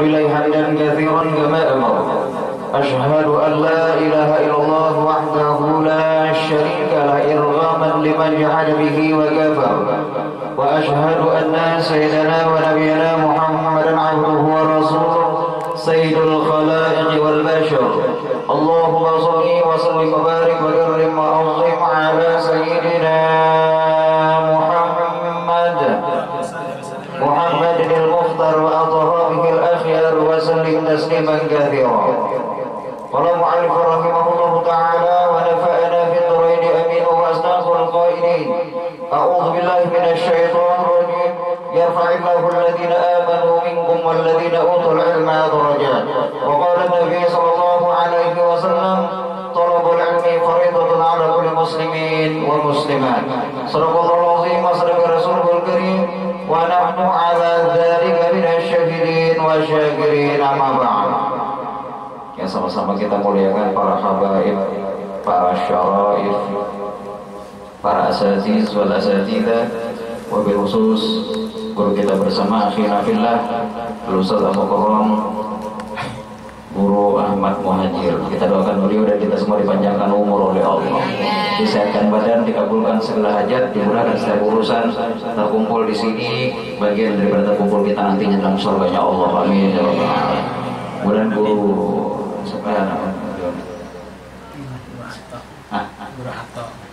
لله حمدا كثيرا كما أمر أشهد أن لا إله إلا الله وحده لا شريك له إرغاما لمن جحد به وكفر وأشهد أن سيدنا ونبينا محمدا عبده ورسوله سيد الخلائق والبشر اللهم صل وسلم وبارك وكرم وعظم على سيدنا محمد المختار وأصحابه الأخيار وسلم تسليما كثيرا. قال المؤلف رحمه الله تعالى ونفعنا في الدارين امين واصدق القائلين اعوذ بالله من الشيطان الرجيم يرفع الله الذين امنوا منكم والذين اوتوا العلم درجات وقال النبي صلى الله عليه وسلم طلب العلم فريضة على كل مسلمين ومسلمات. صدق الله العظيم وصدق رسوله الكريم ونحن على ذلك من الشاهدين والشاكرين أما بعد. Ya, sama-sama kita muliakan para habaib, para syaraif, para asatiz wal asatidah, wabil khusus guru kita bersama akhirnya fillah Ustaz Al-Mukarram Guru Ahmad Muhajir. Kita doakan beliau dan kita semua dipanjangkan umur oleh Allah, disehatkan badan, dikabulkan segala hajat, dimudahkan setiap urusan. Terkumpul di sini bagian daripada terkumpul kita nantinya dalam surganya Allah. Amin ya rabbal alamin. Kemudian guru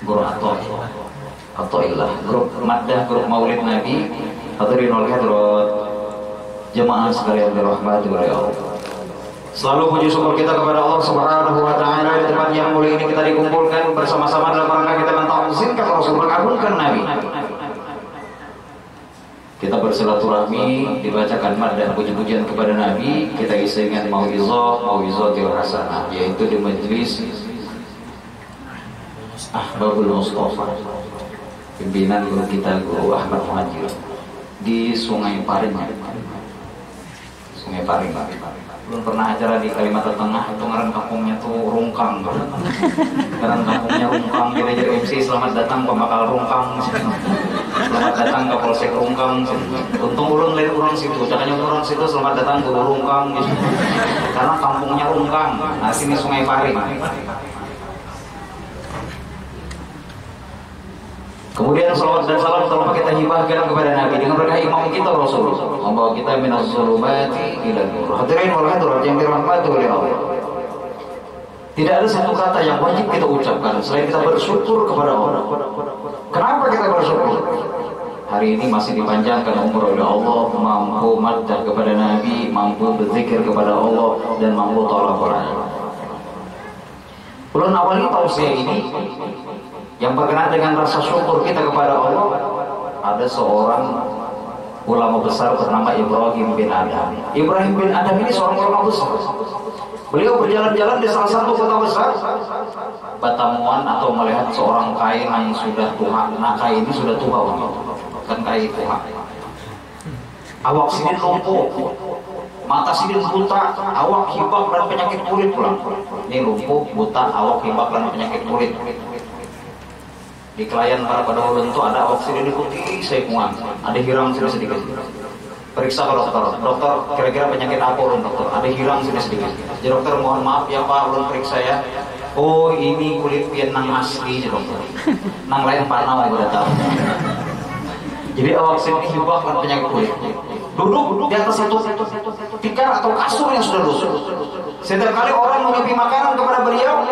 Guru Attoillah, grup Maddah, grup Maulid Nabi. Hadirin wal hadirat, jemaah sekalian dirahmati oleh Allah. Selalu puji syukur kita kepada Allah Subhanahu wa taala di tempat yang mulia ini kita dikumpulkan bersama-sama dalam rangka kita mentauhidkan Rasul, mengagungkan Nabi. Kita bersilaturahmi, dibacakan maddah puji-pujian kepada Nabi, kita isi dengan mau'izatul hasanah, yaitu di majelis Ahbabul Mustafa, pimpinan guru kita Guru Ahmad Muhajir di Sungai Paring. Sungai Paring. Belum pernah acara di Kalimantan Tengah, itu ngaran kampungnya tuh Rungkang. Ngaran kampungnya Rungkang, kita jadi MC selamat datang pembakal Rungkang. Selamat datang ke Polsek Rungkang. Untung ulun lain orang situ, jangan orang situ selamat datang ke Rungkang. Karena kampungnya Rungkang. Nah sini Sungai Paring. Kemudian salawat dan salam terutama kita hibahkan kepada Nabi dengan berkah imam kita Rasul, membawa kita minas zulumati ila nur. Hadirin wal hadirat yang dirahmati oleh Allah. Tidak ada satu kata yang wajib kita ucapkan selain kita bersyukur kepada Allah. Kenapa kita bersyukur? Hari ini masih dipanjangkan umur oleh Allah, mampu maddah kepada Nabi, mampu berzikir kepada Allah, dan mampu tolak Quran. Ulun awali tausiah ini yang berkenaan dengan rasa syukur kita kepada Allah. Ada seorang ulama besar bernama Ibrahim bin Adam. Ibrahim bin Adam ini seorang ulama besar. Beliau berjalan-jalan di salah satu kota besar, bertemuan atau melihat seorang kain yang sudah tua. Nah kain ini sudah tua, kan kain tua. Awak sini lumpuh, mata sini buta, awak hibak dan penyakit kulit pulang. Ini lumpuh, buta, awak hibak dan penyakit kulit. Di klien para pada ulun itu ada oksigen di putih sekuan, ada hiram sedikit. Periksa ke dokter, dokter kira-kira penyakit apa ulun dokter? Ada hiram sedikit. Jadi dokter mohon maaf ya pak, ulun periksa ya. Oh ini kulit pian nang asli ya dokter. Nang lain panau yang udah tahu. Jadi oksigen hibah kan penyakit kulit. Duduk di atas satu tikar atau kasur yang sudah lusuh. Setiap kali orang mengirim makanan kepada beliau,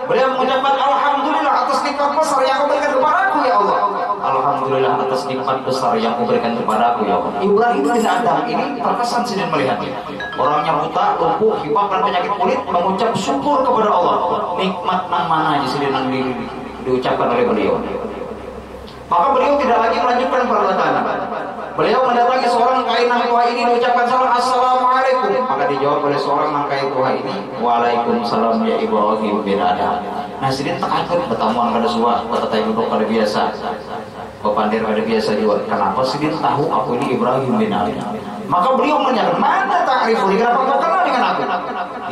beliau mengucapkan alhamdulillah atas nikmat besar yang kau berikan kepadaku ya Allah. Alhamdulillah atas nikmat besar yang kau berikan kepadaku ya Allah. Ibrahim bin Adam ini terkesan sedang melihatnya. Orangnya buta, lumpuh, hibah dan penyakit kulit, mengucap syukur kepada Allah. Nikmat nang mana aja sedang diucapkan oleh beliau. Maka beliau tidak lagi melanjutkan perkataan. Beliau mendatangi seorang kain nang tua ini, mengucapkan salam assalamualaikum. Maka dijawab oleh seorang nang kain tua ini, waalaikumsalam ya Ibrahim bin Adam. Nah sedih takut pertemuan kada suah, kata duduk kada biasa, pepandir kada biasa juga. Kenapa sedih tahu aku ini Ibrahim bin Adam? Maka beliau menanya, mana ta'rifuni, kenapa kau kenal dengan aku?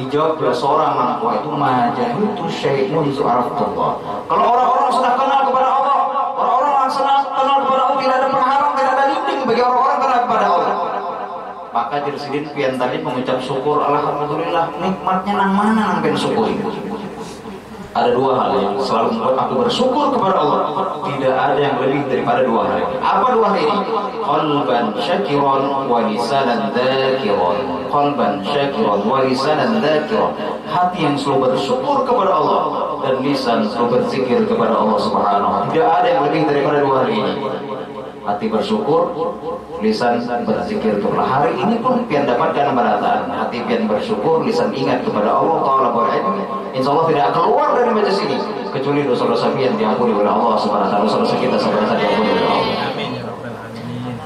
Dijawab oleh seorang nang tua itu, majahutu syai'un su'araftullah. Kalau orang-orang sudah kenal kepada Allah, orang-orang yang sudah kenal kepada Allah, tidak ada penghalang, tidak ada dinding bagi orang-orang kenal kepada Allah. Maka maka Sidin pian tadi mengucap syukur, alhamdulillah, nikmatnya nang mana nang ben syukur. Ada dua hal yang selalu membuat aku bersyukur kepada Allah. Tidak ada yang lebih daripada dua hal ini. Apa dua hal ini? Qalban syakiran wa lisanan dzakiran. Qalban syakiran wa lisanan dzakiran. Hati yang selalu bersyukur kepada Allah dan lisan selalu berzikir kepada Allah Subhanahu wa taala. Tidak ada yang lebih daripada dua hal ini. Hati bersyukur, lisan berzikir kepada. Hari ini pun pian dapatkan balasan. Hati pian bersyukur, lisan ingat kepada Allah Taala berilmu. Insya Allah tidak keluar dari majelis ini kecuali dosa-dosa pian diampuni oleh Allah Subhanahu wa taala. Dosa-dosa kita sebenarnya diampuni oleh Allah.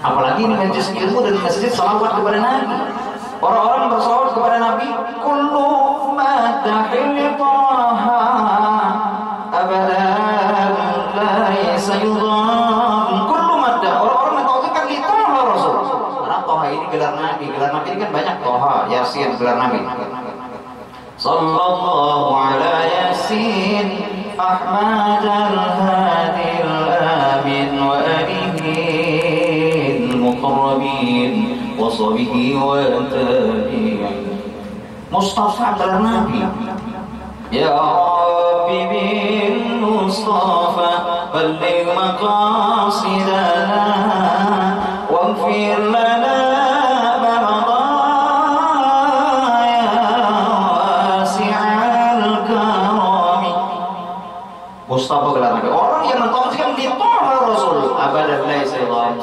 Apalagi ini majelis ilmu dan masjid salawat kepada Nabi. Orang-orang bersalawat kepada Nabi. Kullu madahil taha abadan la yasayudhan. Gelar Nabi ini kan banyak. Toha, Yasin, gelar Nabi. Sallallahu ala Yasin Ahmad al-Hadi al-Amin wa alihi al-Muqarrabin wa sahbihi wa tabi'in. Mustafa gelar Nabi. Ya Rabbi bil Mustafa balligh maqasidana waghfir lana Mustafa gelar Nabi. Orang yang mengkonsumsikan di Toha Rasul abadan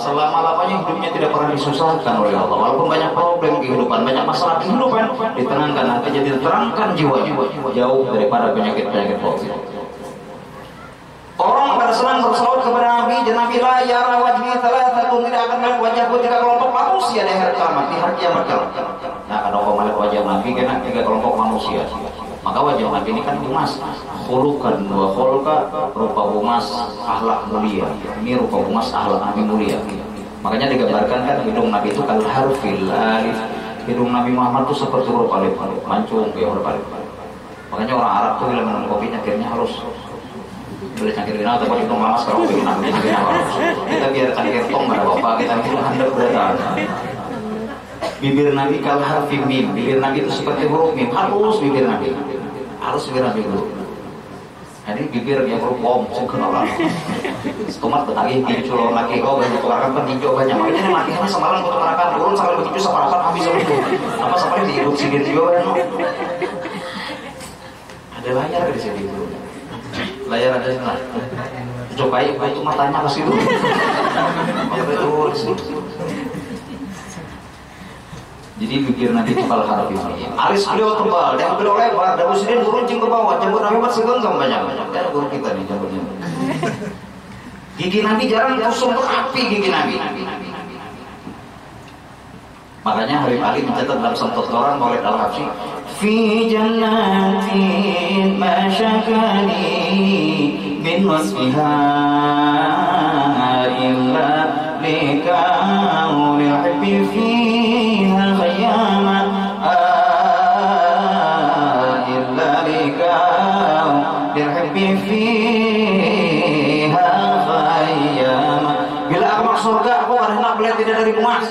selama-lamanya hidupnya tidak pernah disusahkan oleh Allah. Walaupun banyak problem kehidupan, banyak masalah kehidupan, ditenangkan hatinya, diterangkan jiwanya, jauh daripada penyakit-penyakit COVID. Orang pada senang bersalawat kepada Nabi, dan Nabi la yara wajhi thalathatun, tidak akan melihat wajahku tiga kelompok manusia di hari kiamat, di hari kiamat kelak. Nah, kalau kau melihat wajah Nabi kena tiga kelompok manusia. Maka wajah Nabi ini kan humas, khulukan wa khuluka, rupa humas akhlak mulia. Ini rupa humas akhlak Nabi mulia. Makanya digambarkan kan hidung Nabi itu kal harfil alif. Hidung Nabi Muhammad itu seperti huruf alif, mancung kayak huruf alif. Makanya orang Arab tuh bila minum kopi nyakirnya harus boleh cangkir bina atau hidung lama sekarang kopi Nabi nyakirnya harus. Kita biar cangkir tong pada bapak kita itu handap berada. Bibir Nabi kal harfi mim, bibir Nabi itu seperti huruf mim, halus bibir Nabi, halus bibir Nabi dulu. Jadi bibir yang huruf om, sengkena orang. Tomat betagi hijau lagi, kau banyak tukarakan kan hijau banyak. Makanya ini latihannya semalam kau tukarakan, turun sampai begitu separakan habis itu. Apa sampai dihidup sindir juga kan? Ada layar di sini dulu. Layar ada di sana. Cobain itu matanya ke situ. Jadi bibir Nabi tebal harfi mim. Alis beliau tebal, dan beliau lebar, dan Sidin beruncing ke bawah. Jambut Nabi masih genggam banyak. Ada guru kita nih jambutnya. Gigi Nabi jarang kusum berapi gigi Nabi. Makanya Habib Ali mencatat dalam Samtot Toran Maulid Al-Habsyi, fi jannatin ma syakani min wasfiha illa likauli hibbi fiha khayama illa likauli hibbi fiha khayama. Bila aku masuk surga, aku akan hendak melihat tidak dari puas.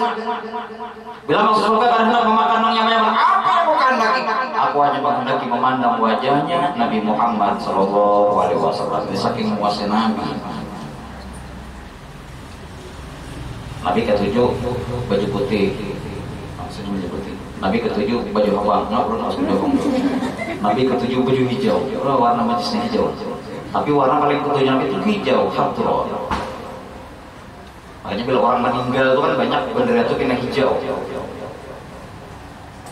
Bila masuk surga, akan hendak memakan yang banyak. Apa aku kehendaki? Aku hanya menghendaki memandang wajahnya Nabi Muhammad Sallallahu Alaihi Wasallam. Ini saking muasnya Nabi. Nabi ketujuh baju putih, baju putih. Nabi ketujuh baju abang, nggak perlu harus baju abang. Nabi ketujuh baju hijau, warna majisnya hijau. Tapi warna paling ketujuh Nabi itu hijau, hadron. Makanya bila orang meninggal itu kan banyak bendera itu kena hijau.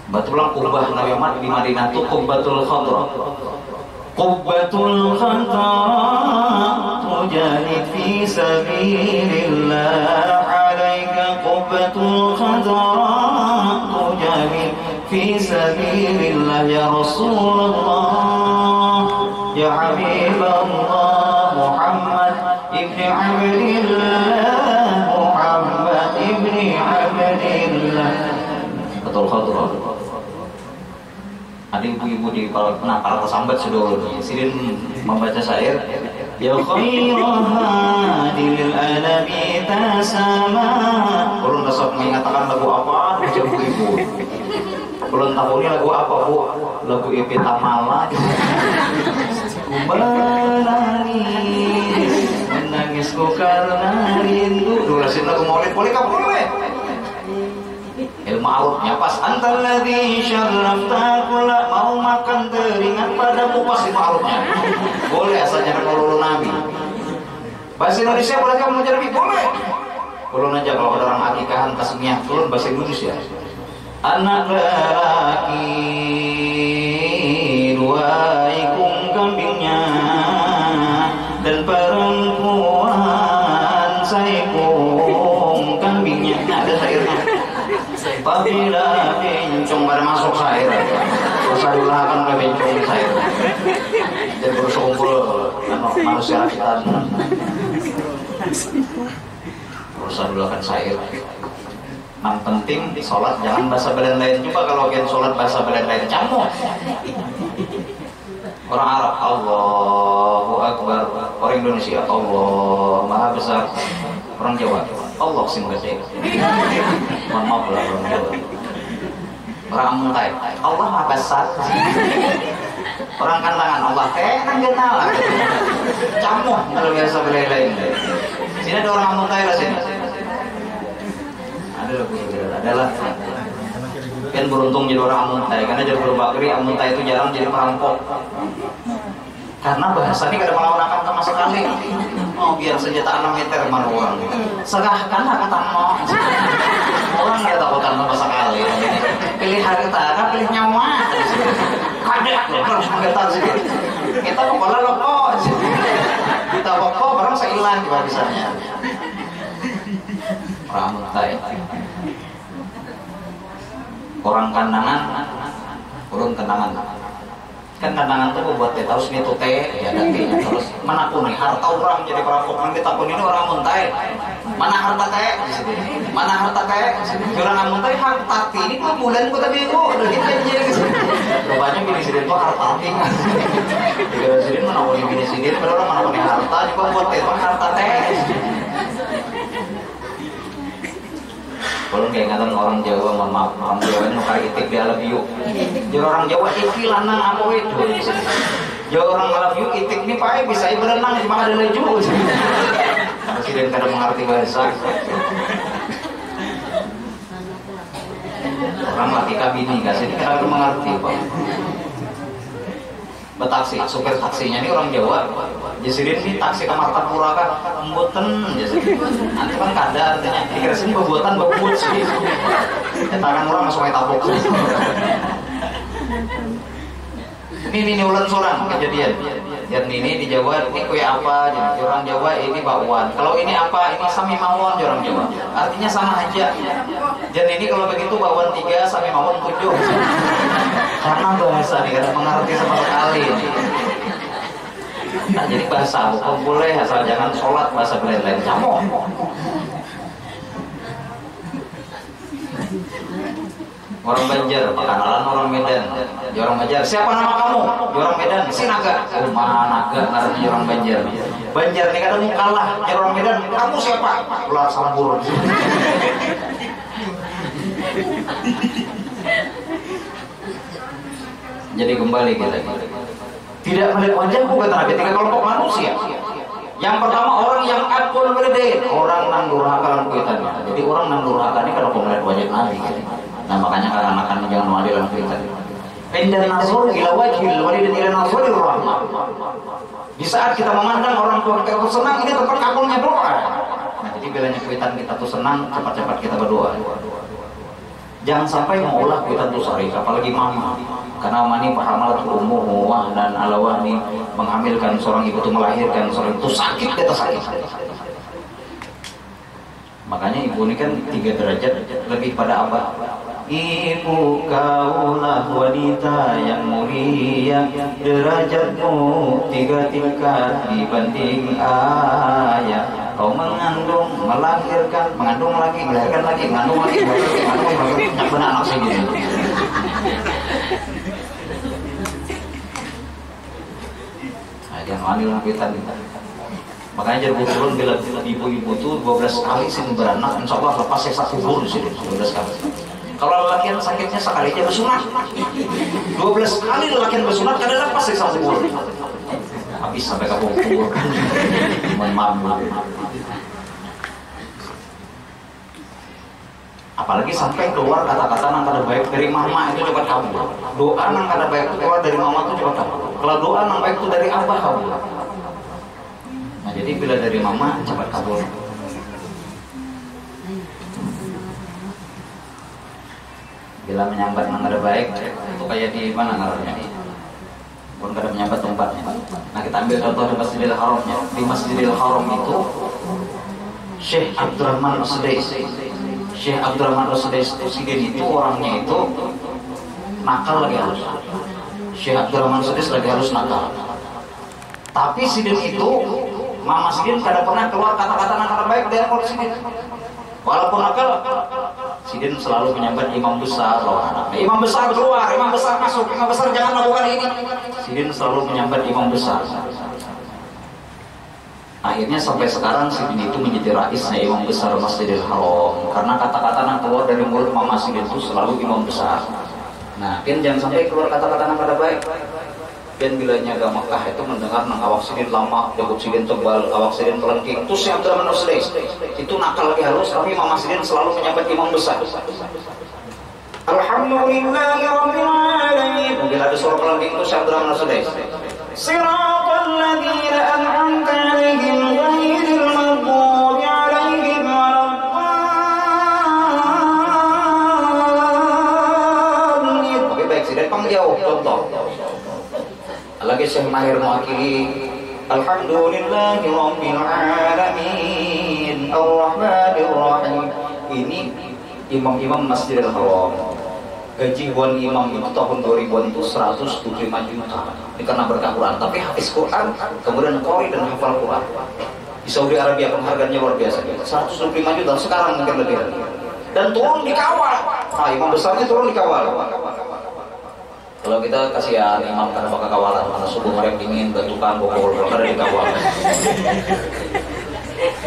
Batu lang kubah Nabi Muhammad di Madinah itu Qubbatul Khadra. Qubbatul Khadra tujahid fi sabilillah alaika Qubbatul Khadra tujahid fi sabilillah ya Rasulullah ya Habibullah Muhammad ibn Abdillah Muhammad ibn Abdillah. Betul Khadra. Ada ibu-ibu di para sambat sedulur Sidin membaca syair, ya khairah lil alami tasama. Ulun resep mengatakan lagu apa? Ibu-ibu Bu. Belum tahu ini lagu apa Bu? Lagu Ipit Tamala. Menangisku karena rindu. Durasin lagu maulid boleh kah? Boleh. Ilmu arutnya pas antal ladzi syarrafta kula mau makan teringat padamu pas ilmu arutnya. Boleh asal jangan melulu nabi. Bahasa Indonesia boleh kamu belajar lebih? Boleh. Kulun aja kalau ada orang akikahan tasmiyah kulun bahasa Indonesia. Anak lelaki dua ikung kambingnya dan perempuan saikung kambingnya. Nah, ada syairnya. Apabila bencong pada masuk syair, usahalah akan ke bencong syair. Dan bersumpul manusia rakitan. Usahalah akan syair. Yang penting sholat jangan bahasa belen lain. Coba kalau kalian sholat bahasa belen lain camuk. Orang Arab Allahu Akbar, orang Indonesia Allah Maha Besar, orang Jawa Allah sing gede. Mohon maaf lah orang Jawa. Orang Muntai Allah Maha Besar. Orang Kantangan Allah nang kenal. Camuk kalau biasa belen lain. Sini ada orang Muntai lah sini. Adalah kan beruntung jadi orang Amuntai karena jadi Bakri Amuntai itu jarang jadi perampok karena bahasa ini kadang melawan sama sekali. Oh biar senjata 6 meter mana orang serahkan kata mau orang nggak takutan sama sekali. Pilih harta kan pilih nyawa kadek harus menggetar sih kita kepala loko kita pokok barang seilan juga bisanya orang Amuntai. Orang Kandangan, urun Kandangan. Kan Kandangan tuh buat tahu sini tuh teh, ya nanti terus mana pun nih harta orang jadi perampok nanti tahun ini orang Muntai. Mana harta teh? Mana harta teh? Orang Muntai harta ini tuh bulan kota itu udah kita jadi rupanya bini sidin tuh harta ting. Tiga sidin mana boleh bini sidin, padahal mana boleh harta juga buat teh harta teh. Kalau kayak ngatan orang Jawa, mohon maaf, orang Jawa ini mau itik di love you. Jadi orang Jawa iki lanang apa itu? Jadi orang love you itik ini pakai bisa berenang cuma ada leju. Presiden kadang mengerti bahasa. Orang laki kabini kasih ini kadang mengerti Pak. Betaksi, supir taksinya ini orang Jawa. Jasirin ini taksi ke Martapura kan embutan jasirin. Nanti kan kada artinya dikira sini pembuatan bebut sih. Tangan orang masuk kayak tabok. Ini ulan surang kejadian. Dan ini di Jawa ini kue apa? Jadi orang Jawa ini bakwan. Kalau ini apa? Ini sami mawon orang Jawa. Artinya sama aja. Dan ini kalau begitu bakwan 3, sami mawon 7. Karena bahasa nih kadang mengerti sama sekali. Nah jadi bahasa hukum boleh asal jangan sholat bahasa lain-lain camuk. Orang Banjar, perkenalan orang Medan. Di orang Banjar, siapa nama kamu? Di orang Medan, Sinaga. Oh mana naga, karena orang Banjar. Banjar nih kadang kalah. Di orang Medan, kamu siapa? Ular sambur. Jadi kembali kita. Tidak melihat wajahku kata Nabi, 3 kelompok manusia. Yang pertama orang yang akul berdeh, orang nang durhaka lan kuitannya. Jadi orang nang durhaka ini kalau melihat wajah Nabi. Nah makanya anak-anak jangan wali lan kuitan. Indan nazar ila wajhil walid ila nazar rahmah. Di saat kita memandang orang tua kita senang, ini tempat kakulnya doa. Nah, jadi bilanya kuitan kita tuh senang, cepat-cepat kita berdoa. Jangan sampai mengolah kuitan tuh sari, apalagi mama. Karena mani pahamalat umum dan alawani menghamilkan seorang ibu itu melahirkan seorang itu sakit kita sakit. Makanya ibu ini kan 3 derajat lebih pada apa? Ibu kaulah wanita yang mulia, derajatmu 3 tingkat dibanding ayah. Kau mengandung, melahirkan, mengandung lagi, melahirkan lagi, mengandung lagi, banyak benar anak segini. Jangan wani lampitan kita. Makanya jadi turun bila ibu-ibu itu 12 kali sini beranak, insya Allah lepas saya 1 kubur di sini 12 kali. Kalau lelakian sakitnya sekali aja bersunat, 12 kali lelakian bersunat kadang pasti satu kubur. Habis sampai ke kubur kan. Memam. Apalagi sampai keluar kata-kata nang kada baik dari mama itu cepat kamu. Doa nang kada baik itu keluar dari mama itu cepat kamu. Kalau doa nang baik itu dari abah kamu. Nah jadi bila dari mama cepat kabur. Bila menyambat nang kada baik itu kayak di mana ngarannya? Pun kada menyambat tempatnya. Nah kita ambil contoh di Masjidil Haramnya. Di Masjidil Haram itu Syekh Abdurrahman As-Sudais. Syekh Abdurrahman As-Sudais itu orangnya itu nakal lagi halus. Syekh Abdurrahman As-Sudais lagi halus nakal. Tapi Sidin itu Mama Sidin kada pernah keluar kata-kata nakal baik dari mulut Sidin. Walaupun nakal, Sidin selalu menyambat imam besar loh anaknya. Imam besar keluar, imam besar masuk, imam besar jangan lakukan ini. Sidin selalu menyambat imam besar. Akhirnya sampai sekarang Sidin itu menjadi raisnya imam besar Masjidil Haram karena kata-kata yang keluar dari mulut Mama Sidin itu selalu imam besar. Nah, pian jangan sampai keluar kata-kata yang kada baik. Pian bila nyaga Mekah itu mendengar nang awak Sidin lama, janggut Sidin tebal, awak Sidin pelengking. Itu Syekh Abdurrahman As-Sudais. Itu nakal lagi halus, tapi Mama Sidin selalu menyambat imam besar. Alhamdulillahirabbil alamin. Mungkin ada suara pelengking itu Syekh Abdurrahman As-Sudais. Siratal ladzina an'amta 'alaihim ghairil maghdubi 'alaihim waladdallin. Oke baik, Sidin pangjauh contoh. Lagi Syekh Mahir mewakili Alhamdulillahirabbil alamin Ar-Rahmanir Rahim. Ini imam-imam Masjidil Haram. Gaji buan imam itu tahun 2000 itu 125 juta. Ini karena berkah Quran, tapi hafiz Quran, kemudian qori dan hafal Quran. Di Saudi Arabia penghargaannya luar biasa. 125 juta sekarang mungkin lebih. Dan turun dikawal. Nah, imam besarnya turun dikawal. Kalau kita kasihan imam karena bakal kawalan, karena subuh mereka dingin, bentukan, bokol, karena dikawal.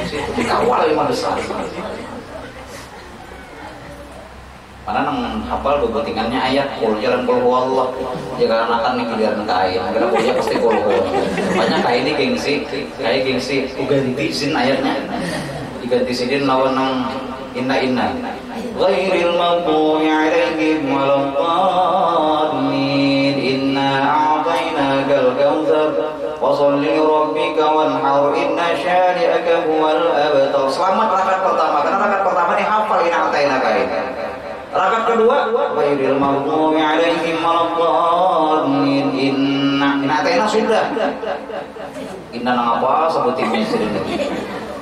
Situ dikawal imam besar. Mana nang hafal bebetingannya ayat kul jalan kul Allah. Jika anak-anak nih giliran kain, karena kulnya pasti kul. Banyak kain ini gengsi, kayak gengsi. Ganti sin ayatnya, diganti sidin lawan nang inna. Ghairil maghdubi 'alaihim waladdallin. Inna a'tainakal kautsar wa sholli rabbika wanhar inna syani'aka huwal abtar. Selamat rakaat pertama, karena rakaat pertama ini hafal inna a'tainaka ini. Rakaat kedua ghairil maghdubi 'alaihim waladdallin. Inna a'taina sudah. Inna nang apa sebutin mesin ini.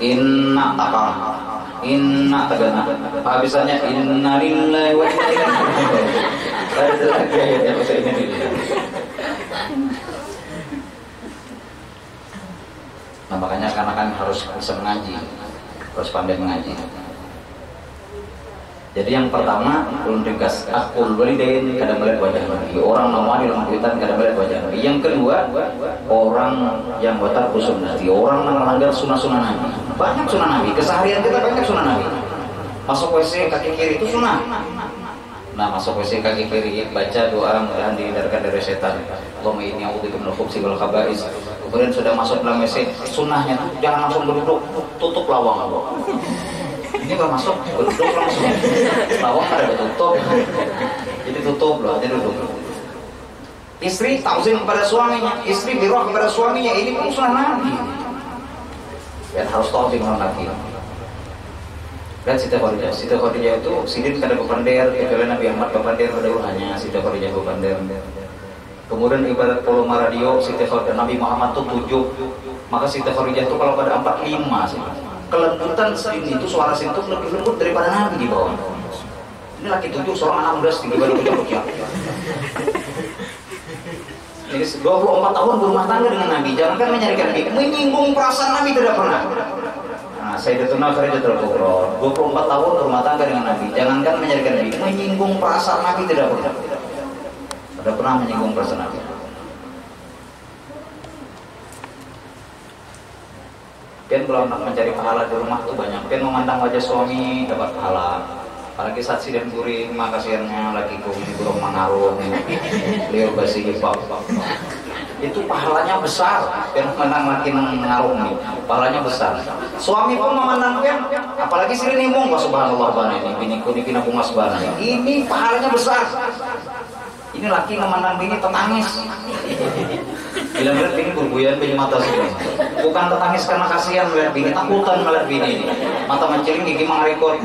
Inna takang. Inna tagana. Habisannya inna lillahi wa inna ilaihi raji'un. Nah makanya kan harus bisa mengaji, harus pandai mengaji. Jadi yang pertama ulun ringkas akul walidain kada melihat wajah Nabi. Orang nawani dalam kuitan kada melihat wajah Nabi. Yang kedua orang yang watarku sunnati, orang yang melanggar sunnah-sunnah Nabi. Banyak sunnah Nabi, keseharian kita banyak sunnah Nabi. Masuk WC kaki kiri itu sunnah. Nah masuk WC kaki kiri baca doa mudah-mudahan dihindarkan dari setan. Allahumma inni a'udzubika minal khubuthi wal khaba'is. Kemudian sudah masuk dalam WC, sunnahnya jangan langsung duduk, tutup lawang. Ini kalau masuk duduk langsung. Lawang ada tutup. Jadi tutup loh, aja duduk. Istri tauzim kepada suaminya, istri birrah kepada suaminya, ini pun sunnah Nabi. Dan harus tauzim orang laki. Dan Siti Khadijah itu Sidin kada bepander, kecuali Nabi Ahmad bepander pada hanya Siti Khadijah bepander. Kemudian ibarat poloma radio Siti Khadijah Nabi Muhammad itu 7, maka Siti Khadijah itu kalau pada 45 sih. Kelembutan Sidin itu suara Sidin itu lebih lembut daripada Nabi di bawah. Ini laki 7 seorang anak muda tinggi baru punya. Jadi 24 tahun berumah tangga dengan Nabi, jangankan menyarikan Nabi, menyinggung perasaan Nabi tidak pernah. Nah, Sayyidatuna Khadijatul Kubra 24 tahun berumah tangga dengan Nabi, jangankan menyarikan Nabi, menyinggung perasaan Nabi tidak pernah. Tidak pernah menyinggung perasaan Nabi. Dan kalau nak mencari pahala di rumah itu banyak. Dan memandang wajah suami dapat pahala. Apalagi saksi dan guring makasiannya lagi kurang mengarung beliau basi hipap itu pahalanya besar kan menang lagi mengarung nih pahalanya besar. Suami pun memandangkan apalagi sini nimung wah subhanallah bana ini biniku ini kina bungas bana ini pahalanya besar. Ini laki memandang bini tetangis bila melihat bini berguyan bini mata sini bukan tetangis karena kasihan melihat bini takutan melihat bini ini mata menciling gigi mengarikot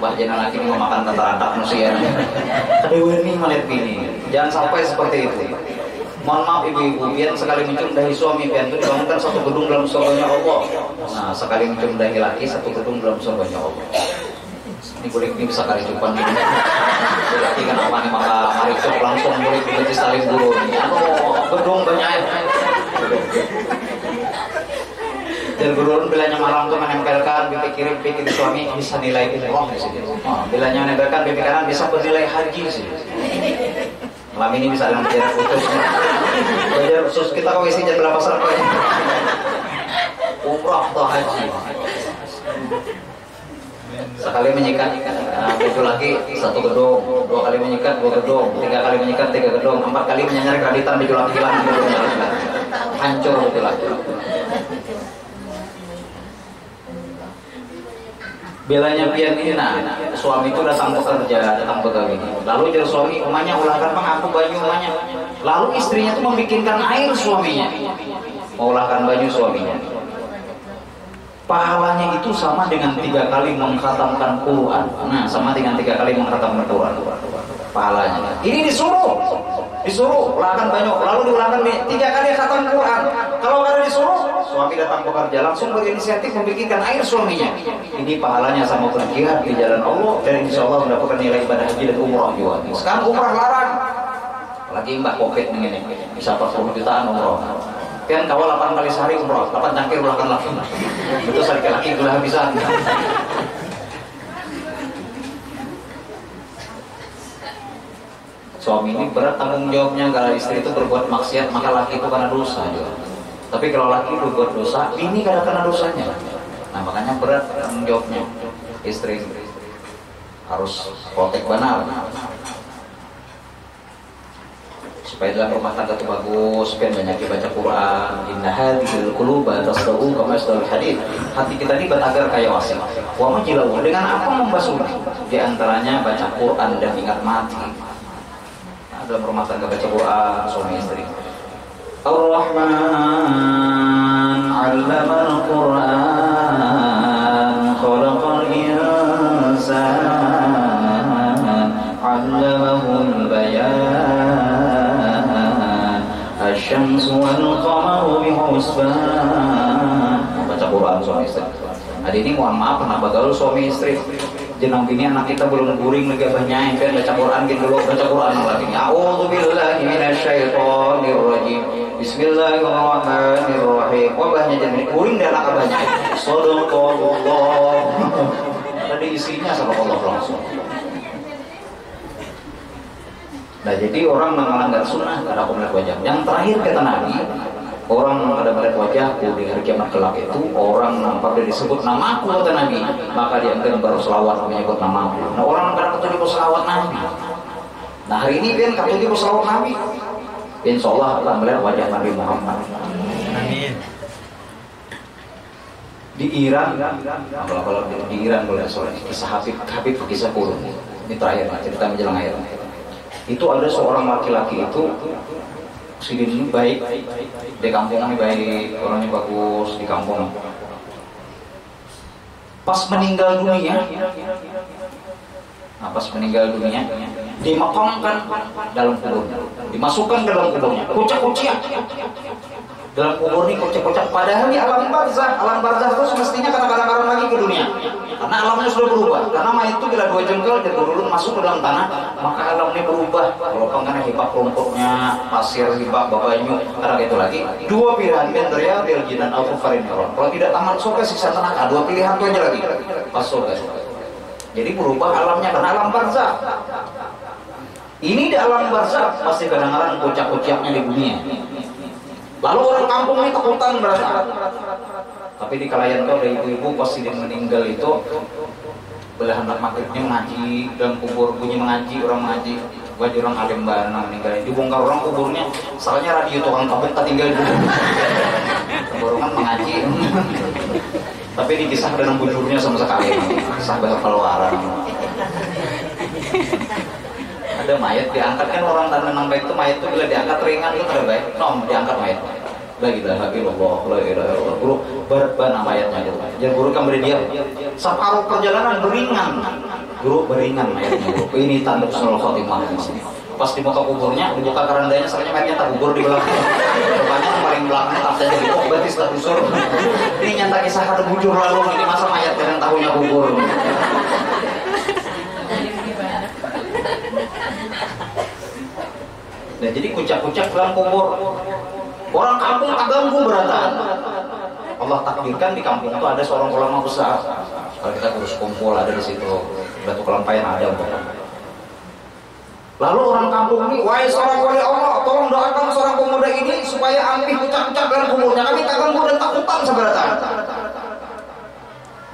bahjana laki ini memakan tata-tata manusia kedewan ini melihat bini jangan sampai seperti itu. Mohon maaf ibu-ibu, biar sekali mencumdahi suami biar itu dibangunkan satu gedung dalam surganya Allah. Nah, sekali mencumdahi laki satu gedung dalam surganya Allah. Ini kulit ini bisa kali cupan ini. Laki kan apa nih maka mari cok langsung kulit menjadi saling buru ini. Gedung banyak. Dan gurun bilanya malam tuh menempelkan pipi kiri pipi suami bisa nilai umroh di sini. Bilanya menempelkan pipi kanan bisa bernilai haji sih. Malam ini bisa dengan jarak khusus. Jarak khusus kita kok isi jam berapa serap ini? Umrah atau haji. Sekali menyikat itu lagi satu gedung, dua kali menyikat dua gedung, tiga kali menyikat tiga gedung, empat kali menyanyar kreditan di jualan kilang hancur itu lagi. Belanya pian ini nah suami itu datang bekerja datang begawi lalu jadi suami umanya ulahkan bang aku banyu umanya lalu istrinya itu membikinkan air suaminya mengulahkan banyu suaminya pahalanya itu sama dengan 3 kali mengkhatamkan Quran. Nah sama dengan 3 kali mengkhatamkan Quran pahalanya ini disuruh ulahkan banyu lalu diulahkan 3 kali khatam Quran. Kalau ada disuruh suami datang bekerja langsung berinisiatif membikinkan air suaminya ini pahalanya sama berjihad di jalan Allah dan insya Allah mendapatkan nilai ibadah haji dan umrah juga. Sekarang umrah larang apalagi mbak covid ini bisa 40 jutaan umrah kan kawal 8 kali sehari umrah 8 cangkir ulahkan lagi itu laki-laki gula habisan. Suami ini berat tanggung jawabnya kalau istri itu berbuat maksiat maka laki itu karena dosa juga. Tapi kalau laki berbuat dosa ini karena kena dosanya. Nah makanya berat tanggung jawabnya istri harus protek benar supaya dalam rumah tangga itu bagus, supaya banyak baca Quran. Inna hadhil quluba tasda'u kama yasda'ul hadid. Hati kita ini batagar kayak wasit. Wa majilahu dengan apa membasuhnya? Di antaranya baca Quran dan ingat mati. Nah, dalam rumah tangga baca Quran suami istri. Ar-Rahman 'allamal Quran khalaqal insan 'allamahul bayan Asy-syamsu wal qamaru bihusban. Baca Quran suami istri. Hari ini mohon maaf kenapa gaul suami istri. Jenang bini anak kita belum guring lagi banyak kan baca Quran gitu dulu baca Quran lagi. A'udzubillahi minasyaitonir rajim. Bismillahirrahmanirrahim. Wah banyak jadi guring dan anak banyak. Shadaqallah. Tadi isinya sama Allah langsung. Nah jadi orang melanggar sunnah karena aku melihat wajah. Yang terakhir kata Nabi, orang ada melihat wajahku di hari kiamat kelak itu orang apabila disebut namaku kata Nabi, maka dia akan berselawat menyebut namaku. Nah orang akan ketujuh berselawat Nabi. Nah hari ini kan ketujuh berselawat Nabi. Insya Allah akan melihat wajah Nabi Muhammad. Amin. Di Iran, kalau di Iran boleh soal kisah Habib kisah kurun. Ini terakhir cerita menjelang akhir. Itu ada seorang laki-laki itu sini ini baik di kampung ini baik orangnya bagus di kampung. Pas meninggal dunia, dimakamkan dalam kubur, dimasukkan dalam kuburnya, kocak-kocak dalam kubur ini kocak-kocak. Padahal di alam barzah itu semestinya kadang-kadang lagi ke dunia. Karena alamnya sudah berubah. Karena mayat itu bila 2 jengkal dan berurut masuk ke dalam tanah, maka alam ini berubah. Kalau karena hibak rumputnya, pasir, hibak, babanyu, karena itu lagi. 2 pilihan benderya, belgi dan al-kufarin. Kalau tidak tamat surga siksa neraka, 2 pilihan itu aja lagi. Pas surga. Jadi berubah alamnya karena alam barzah. Ini di alam barzah pasti kadang-kadang kocak-kocaknya di dunia. Lalu orang kampung ini ketakutan berasa. Tapi di kalayan kau ada ibu-ibu pasti dia meninggal itu belahan maghribnya ngaji dalam kubur, bunyi mengaji, orang mengaji, wajib orang alim barang meninggal, dibongkar orang kuburnya, soalnya radio tukang tabung tinggal dulu, tenggorokan mengaji, tapi dikisah dalam bujurnya sama sekali, kisah bahasa keluaran. Ada mayat diangkat kan orang tanah nang baik itu mayat itu bila diangkat ringan itu tidak baik, diangkat mayat. La ilaha illallah, la ilaha illallah. Guru berat banget mayatnya gitu. Jangan guru kan dia separuh perjalanan beringan. Guru beringan mayatnya guru. Ini tanda husnul khotimah di sini. Pas dibuka kuburnya, dibuka kerandanya, soalnya mayatnya tak gugur di belakang. Rupanya yang paling belakang tak jadi kok berarti tak busur. Ini nyata kisah ada bujur lalu ini masa mayat yang tahunya gugur. Nah, jadi kucak-kucak dalam kubur. Orang kampung tak ganggu beratan. Allah takdirkan di kampung itu ada seorang ulama besar. Kalau kita terus kumpul ada di situ, batu kelampaian ada bukan. Lalu orang kampung ini, wahai seorang wali Allah, tolong doakan seorang pemuda ini supaya ambil kucak-kucak dalam kuburnya. Kami tak ganggu dan tak utang seberatan.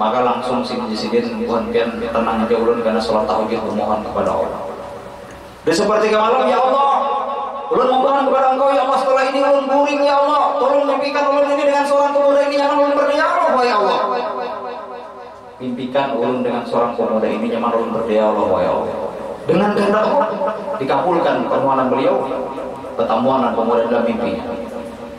Maka langsung si Sidin bukan pian tenang aja ulun karena sholat tahajud memohon kepada Allah. Di sepertiga malam, ya Allah, ulun memohon kepada Engkau ya Allah, setelah ini ulun buring ya Allah, tolong mimpikan ulun ini dengan seorang pemuda ini yang ulun berdialog ya Allah. Mimpikan ulun dengan seorang pemuda ini yang ulun berdialog ya Allah. Dengan kehendak Allah dikabulkan permohonan beliau, pertemuan pemuda dalam mimpinya.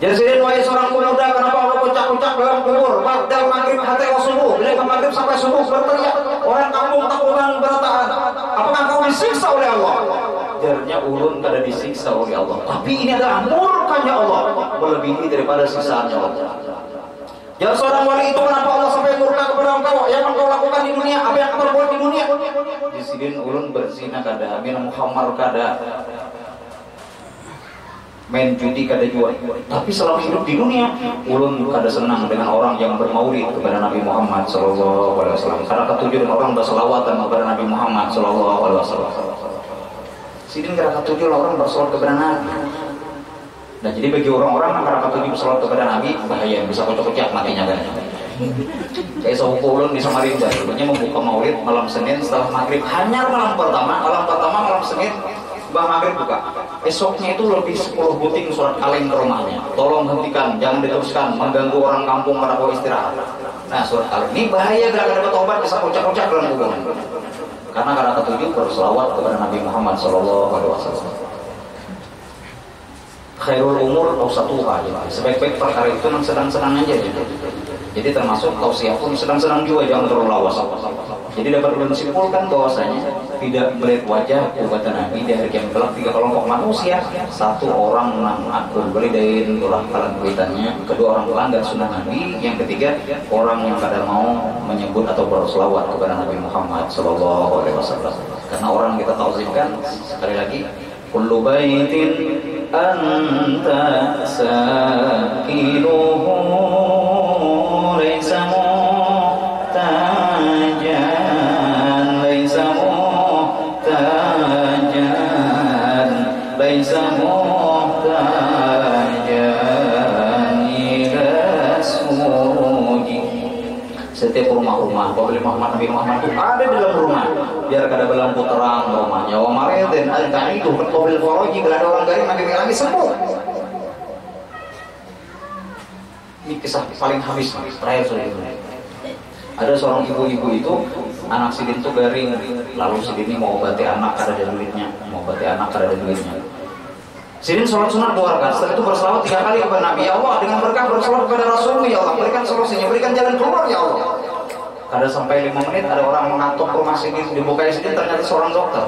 Jadi sidin wahai seorang pemuda, kenapa Allah kucak-kucak dalam kubur? Ba'dal maghrib hatta subuh, bila ke maghrib sampai subuh berteriak, orang kampung takutan berataan. Apakah kau disiksa oleh Allah? Jarnya ulun kada disiksa oleh Allah, tapi ini adalah murkanya Allah melebihi daripada siksaannya Allah. Jangan seorang wali itu kenapa Allah sampai murka kepada engkau? Yang engkau lakukan di dunia, apa yang kau perbuat di dunia? Di sidin ulun berzina kada, minum khamar kada, main judi kada jual. Tapi selama hidup di dunia, ulun kada senang dengan orang yang bermaulid kepada Nabi Muhammad SAW. Karena ketujuh orang berselawatan kepada Nabi Muhammad SAW. Sidin kada ketujuh orang bersolawat kepada Nabi. Nah jadi bagi orang-orang yang kada ketujuh bersolawat kepada Nabi bahaya, bisa kocok-kocok matinya kan. Kayak sepupu ulun di Samarinda, ulunnya membuka maulid malam Senin setelah maghrib. Hanya malam pertama malam Senin. Bah maghrib buka. Esoknya itu lebih 10 buting surat kaleng ke rumahnya. Tolong hentikan, jangan diteruskan, mengganggu orang kampung pada mau istirahat. Nah surat kaleng ini bahaya, gak dapat obat, bisa kocak-kocak dalam kuburan. Karena karena ketujuh berselawat kepada Nabi Muhammad SAW. Khairul umur awsatuha, sebaik-baik perkara itu yang sedang-sedang aja gitu. Jadi termasuk tausiah pun sedang-sedang juga, jangan terlalu lawas. Jadi dapat menyimpulkan bahwasanya tidak melihat wajah perbuatan Nabi di hari kiamat kelak tiga kelompok manusia. Satu orang nang akul beridain ulah kalan kuitannya, kedua orang melanggar sunnah Nabi, yang ketiga orang yang kada mau menyebut atau berselawat kepada Nabi Muhammad SAW. Karena orang kita tausiahkan sekali lagi, kullu baitin anta sakinuhu laysa muhtajan laysa muhtajan ila suji. Setiap rumah-rumah Nabi Muhammad itu ada di dalam rumah, biar kada berlampu terang rumahnya. Wa maridin al-ta'idu bil faraji, bila ada orang garing Nabi lagi sembuh. Ini kisah paling habis terakhir sudah itu. Ada seorang ibu-ibu itu anak sidin itu garing, lalu sidin ini mau obati anak kada ada duitnya, Sidin sholat sunat 2 rakaat, setelah itu berselawat 3 kali kepada Nabi. Ya Allah, dengan berkah berselawat kepada Rasulmu ya Allah, berikan solusinya, berikan jalan keluar ya Allah. Kada sampai 5 menit ada orang mengatuk rumah Sidin, dibukai Sidin, ternyata seorang dokter.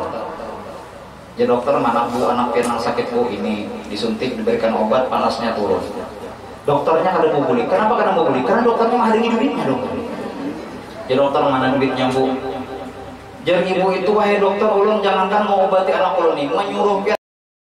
Ya dokter, mana bu anak pianang sakit bu, ini disuntik, diberikan obat, panasnya turun. Dokternya kada mau beli. Kenapa kada mau beli? Karena dokternya menghalangi duitnya dokter. Ya dokter, mana duitnya bu? Jadi ibu itu, wahai dokter, ulun jangankan mau obati anak ulun ini, menyuruh